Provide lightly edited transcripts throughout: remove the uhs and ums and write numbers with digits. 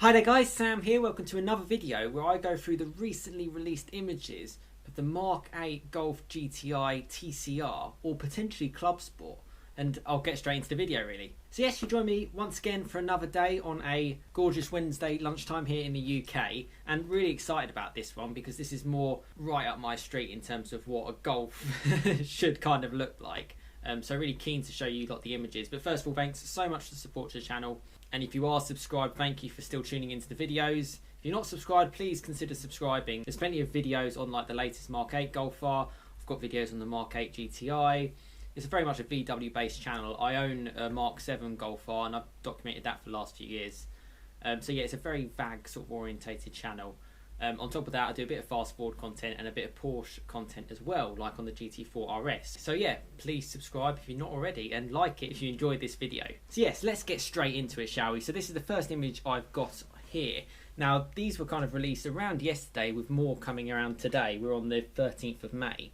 Hi there guys, Sam here. Welcome to another video where I go through the recently released images of the Mk8 Golf GTI TCR, or potentially Club Sport, and I'll get straight into the video really. So yes, you join me once again for another day on a gorgeous Wednesday lunchtime here in the UK, and really excited about this one because this is more right up my street in terms of what a golf should kind of look like. So really keen to show you the images, but first of all, thanks so much for the support to the channel. And if you are subscribed, thank you for still tuning into the videos. If you're not subscribed, please consider subscribing. There's plenty of videos on the latest Mk8 Golf R. I've got videos on the Mk8 GTI. It's very much a VW based channel. I own a Mk7 Golf R and I've documented that for the last few years. So yeah, it's a very VAG sort of orientated channel. On top of that, I do a bit of fast forward content and a bit of Porsche content as well, like on the GT4 RS. So yeah, please subscribe if you're not already, and like it if you enjoyed this video. So yes, let's get straight into it, shall we? So this is the first image I've got here. Now, these were kind of released around yesterday, with more coming around today. We're on the 13th of May,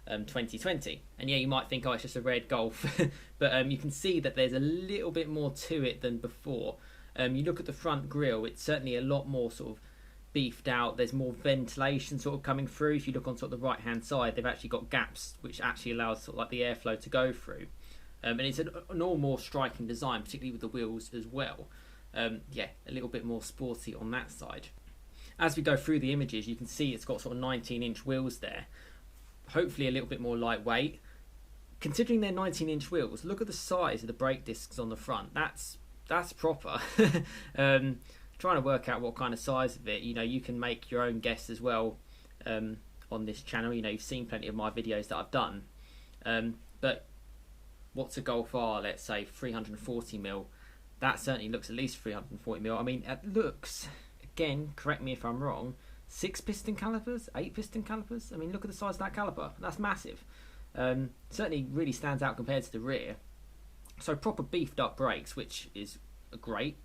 2020. And yeah, you might think, oh, it's just a red Golf. But you can see that there's a little bit more to it than before. You look at the front grille, it's certainly a lot more sort of beefed out. There's more ventilation sort of coming through. If you look on sort of the right hand side, they've actually got gaps which actually allows sort of like the airflow to go through, and it's an all more striking design, particularly with the wheels as well. Yeah, a little bit more sporty on that side. As we go through the images, you can see it's got sort of 19-inch wheels there, hopefully a little bit more lightweight. Considering they're 19-inch wheels, look at the size of the brake discs on the front. That's proper. Trying to work out what kind of size of it, you can make your own guess as well on this channel. You've seen plenty of my videos that I've done, but what's a Golf R? Let's say 340mm. That certainly looks at least 340mm. I mean, it looks, again, correct me if I'm wrong, 6-piston calipers, 8-piston calipers. I mean, look at the size of that caliper. That's massive. Certainly really stands out compared to the rear. So proper beefed up brakes, which is great.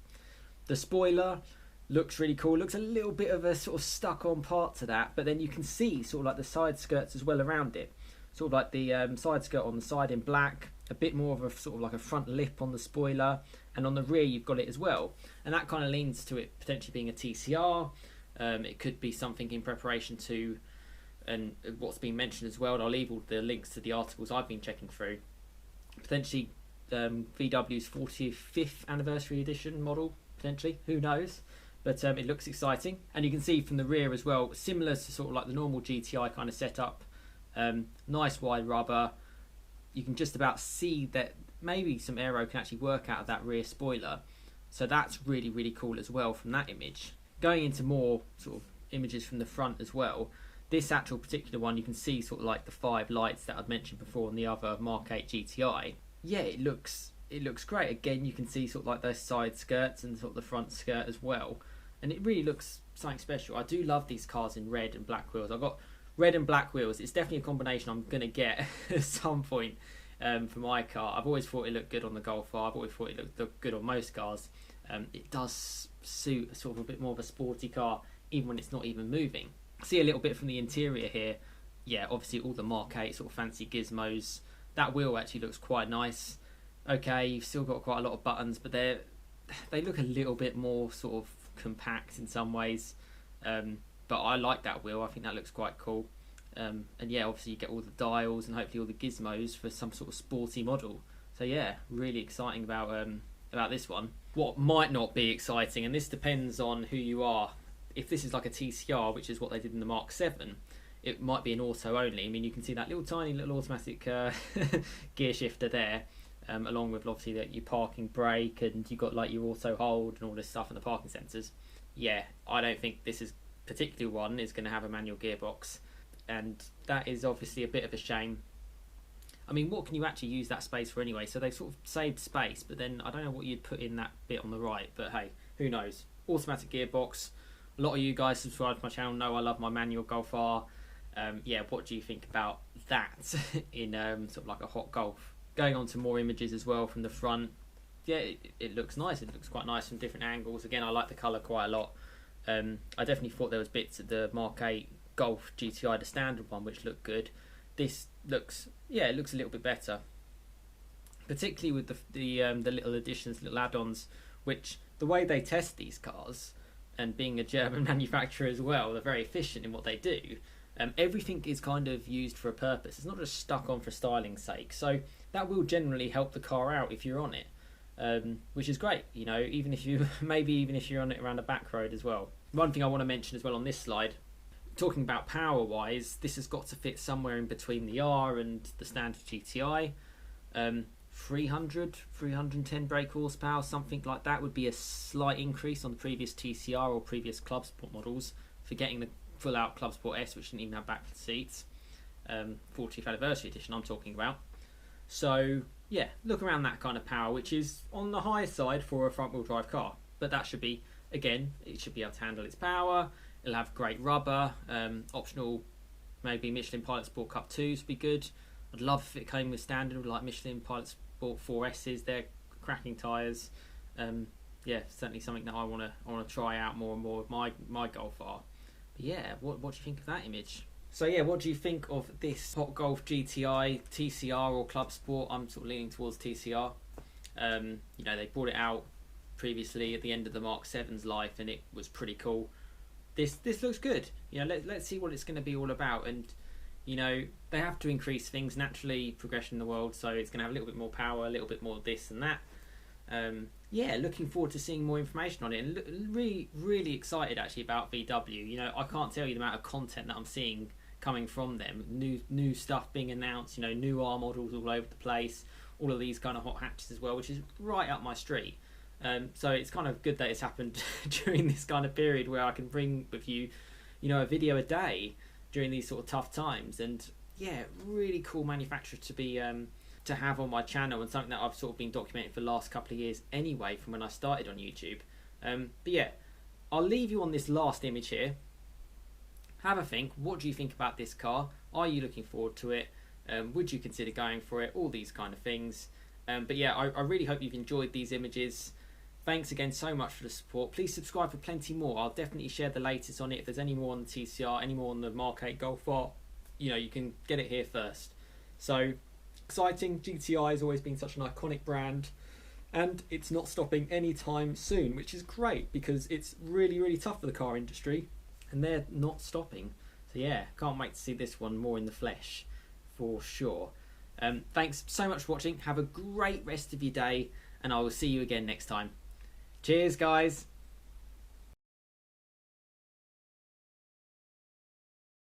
The spoiler looks really cool. Looks a little bit of a sort of stuck on part to that, but then you can see sort of like the side skirts as well around it. Sort of like the side skirt on the side in black, a bit more of a sort of like a front lip on the spoiler, and on the rear you've got it as well. And that kind of leans to it potentially being a TCR. It could be something in preparation to, and what's been mentioned as well, and I'll leave all the links to the articles I've been checking through, potentially VW's 45th anniversary edition model. Potentially, who knows, but it looks exciting. And you can see from the rear as well, similar to sort of like the normal GTI kind of setup. Nice wide rubber. You can just about see that maybe some aero can actually work out of that rear spoiler, so that's really cool as well from that image. Going into more sort of images from the front as well, this actual particular one, you can see sort of like the 5 lights that I'd mentioned before on the other Mk8 GTI. Yeah, it looks great. Again, you can see sort of like those side skirts and sort of the front skirt as well, and it really looks something special. I do love these cars in red and black wheels. I've got red and black wheels. It's definitely a combination I'm gonna get at some point for my car. I've always thought it looked good on the Golf R. I've always thought it looked good on most cars. It does suit sort of a bit more of a sporty car, even when it's not even moving. See a little bit from the interior here. Yeah, obviously all the Mk8 sort of fancy gizmos. That wheel actually looks quite nice. Okay, you've still got quite a lot of buttons, but they look a little bit more sort of compact in some ways. But I like that wheel. I think that looks quite cool. And yeah, obviously you get all the dials and hopefully all the gizmos for some sort of sporty model. So yeah, really exciting about this one. What might not be exciting, and this depends on who you are. If this is like a TCR, which is what they did in the Mk7, it might be an auto only. I mean, you can see that tiny little automatic gear shifter there. Along with obviously your parking brake, and you've got like your auto hold and all this stuff in the parking sensors. Yeah, I don't think this is particularly one is going to have a manual gearbox, and that is obviously a bit of a shame. I mean, what can you actually use that space for anyway? So they've sort of saved space, but then I don't know what you'd put in that bit on the right, but hey, who knows. Automatic gearbox. A lot of you guys subscribe to my channel know I love my manual Golf R. Yeah, what do you think about that in sort of like a hot Golf? Going on to more images as well from the front. Yeah, it looks nice. It looks quite nice from different angles. Again, I like the colour quite a lot. I definitely thought there was bits of the Mk8 Golf GTI, the standard one, which looked good. This looks, yeah, it looks a little bit better. Particularly with the little additions, little add-ons, which the way they test these cars, and being a German manufacturer as well, they're very efficient in what they do. Everything is kind of used for a purpose. It's not just stuck on for styling's sake. So that will generally help the car out if you're on it, which is great. You know, even if you even if you're on it around a back road as well. One thing I want to mention as well on this slide, talking about power wise, this has got to fit somewhere in between the R and the standard GTI. 310 brake horsepower, something like that, would be a slight increase on the previous TCR or previous Club Sport models for getting the full out Club Sport S, which didn't even have backlit seats. 40th anniversary edition I'm talking about. So yeah, look around that kind of power, which is on the higher side for a front wheel drive car, but that should be, again, it should be able to handle its power. It'll have great rubber, optional maybe Michelin Pilot Sport Cup 2s would be good. I'd love if it came with standard like Michelin Pilot Sport 4S's. They're cracking tyres. Yeah, certainly something that I want to try out more and more with my Golf R. But yeah, what do you think of that image? So yeah, what do you think of this Hot Golf GTI, TCR or Club Sport? I'm sort of leaning towards TCR. You know, they brought it out previously at the end of the Mark 7's life, and it was pretty cool. This looks good. You know, let's see what it's going to be all about. And you know, they have to increase things naturally, progression in the world, so it's going to have a little bit more power, a little bit more this and that. Yeah, looking forward to seeing more information on it, and really excited actually about VW. You know, I can't tell you the amount of content that I'm seeing coming from them. New stuff being announced, you know, new R models all over the place, all of these kind of hot hatches as well, which is right up my street. So it's kind of good that it's happened during this kind of period where I can bring with you, you know, a video a day during these sort of tough times. And yeah, really cool manufacturer to be to have on my channel, and something that I've sort of been documenting for the last couple of years anyway from when I started on YouTube. But yeah, I'll leave you on this last image here. Have a think. What do you think about this car? Are you looking forward to it? Would you consider going for it? All these kind of things. But yeah, I really hope you've enjoyed these images. Thanks again so much for the support. Please subscribe for plenty more. I'll definitely share the latest on it. If there's any more on the TCR, any more on the Mark 8 Golf R, you know, you can get it here first. So exciting. GTI has always been such an iconic brand, and it's not stopping anytime soon, which is great because it's really tough for the car industry, and they're not stopping. So yeah, can't wait to see this one more in the flesh for sure. Thanks so much for watching. Have a great rest of your day, and I will see you again next time. Cheers, guys.